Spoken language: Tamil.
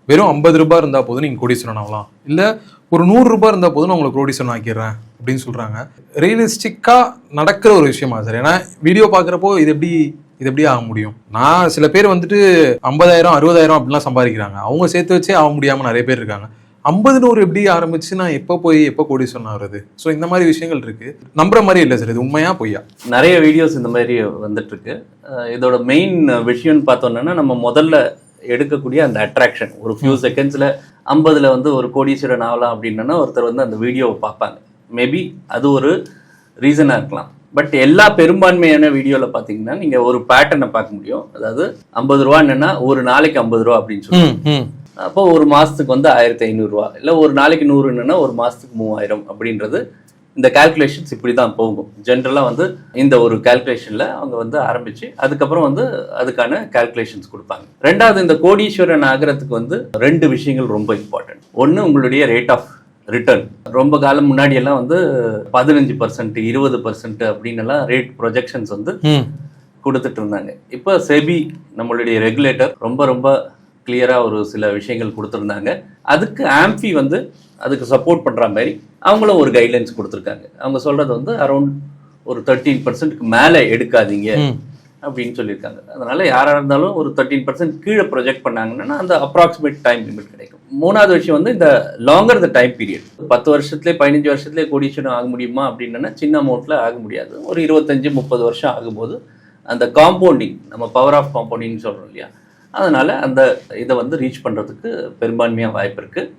வெறும் 50 ரூபாய் இருந்தா போதும் நீங்க கோடீஸ்வரன் ஆகலாம், இல்ல ஒரு 100 ரூபாய் இருந்தா போதும் நான் உங்களுக்கு கோடீஸ்வரன் ஆக்கிடுறேன் அப்படின்னு சொல்றாங்க. ரியலிஸ்டிக்கா நடக்கிற ஒரு விஷயமா சார்? ஏன்னா வீடியோ பாக்குறப்போ இது எப்படி ஆக முடியும்? நான் சில பேர் வந்துட்டு 50,000 60,000 அப்படிலாம் சம்பாதிக்கிறாங்க, அவங்க சேர்த்து வச்சே ஆக முடியாம நிறைய பேர் இருக்காங்க. 50 100 எப்படி ஆரம்பிச்சு நான் எப்போ கோடீஸ்வரன் ஆகுறது? ஸோ இந்த மாதிரி விஷயங்கள் இருக்கு. நம்புற மாதிரி இல்லை சார், இது உண்மையா பொய்யா? நிறைய வீடியோஸ் இந்த மாதிரி வந்துட்டு இருக்கு. இதோட மெயின் விஷயம்னு பார்த்தோம்னா, நம்ம முதல்ல எடுக்கக்கூடிய அந்த அட்ராக்ஷன். ஒரு ஃபியூ செகண்ட்ஸில் 50ல் வந்து ஒரு கோடீஸ்வரன் ஆகலாம் அப்படின்னா ஒருத்தர் வந்து அந்த வீடியோவை பார்ப்பாங்க. மேபி அது ஒரு ரீசனாக இருக்கலாம். பட் எல்லா பெரும்பான்மையான வீடியோவில் பார்த்தீங்கன்னா நீங்கள் ஒரு பேட்டர்னை பார்க்க முடியும். அதாவது 50 ரூபா என்னன்னா ஒரு நாளைக்கு 50 ரூபா அப்படின்னு சொல்லுவாங்க. அப்போ ஒரு மாதத்துக்கு வந்து 1500 ரூபா, இல்லை ஒரு நாளைக்கு 100 என்னன்னா ஒரு மாதத்துக்கு 3000 அப்படின்றது. இந்த கால்குலேஷன்ஸ் இப்படி தான் போகும். ஜென்ரலாக வந்து இந்த ஒரு கால்குலேஷனில் அவங்க வந்து ஆரம்பித்து அதுக்கப்புறம் வந்து அதுக்கான கால்குலேஷன்ஸ் கொடுப்பாங்க. ரெண்டாவது, இந்த கோடீஸ்வரன் ஆகிறதுக்கு வந்து 2 விஷயங்கள் ரொம்ப இம்பார்ட்டன்ட். ஒன்று, உங்களுடைய ரேட் ஆஃப் ரிட்டர்ன். ரொம்ப காலம் முன்னாடி எல்லாம் வந்து 15% 20% அப்படின்னு எல்லாம் ரேட் ப்ரொஜெக்ஷன்ஸ் வந்து கொடுத்துட்டு இருந்தாங்க. இப்போ செபி நம்மளுடைய ரெகுலேட்டர் ரொம்ப கிளியராக ஒரு சில விஷயங்கள் கொடுத்துருந்தாங்க. அதுக்கு ஆம்ஃபி வந்து அதுக்கு சப்போர்ட் பண்ணுற மாதிரி அவங்களும் ஒரு கைட்லைன்ஸ் கொடுத்துருக்காங்க. அவங்க சொல்கிறது வந்து அரௌண்ட் ஒரு 13%க்கு மேலே எடுக்காதீங்க அப்படின்னு சொல்லியிருக்காங்க. அதனால் யாராக இருந்தாலும் ஒரு 13% கீழே ப்ரொஜெக்ட் பண்ணாங்கன்னா அந்த அப்ராக்சிமேட் டைம் லிமிட் கிடைக்கும். மூணாவது விஷயம் வந்து இந்த லாங்கர் த டைம் பீரியட். 10 வருஷத்துலேயே 15 வருஷத்துலேயே கோடீஸ்வரன் ஆக முடியுமா அப்படின்னா சின்ன அமௌண்ட்டில் ஆக முடியாது. ஒரு 25-30 வருஷம் ஆகும்போது அந்த காம்பவுண்டிங், நம்ம பவர் ஆஃப் காம்பவுண்டிங்னு சொல்கிறோம் இல்லையா, அதனால் அந்த இதை வந்து ரீச் பண்ணுறதுக்கு பெரும்பான்மையாக வாய்ப்பு இருக்குது.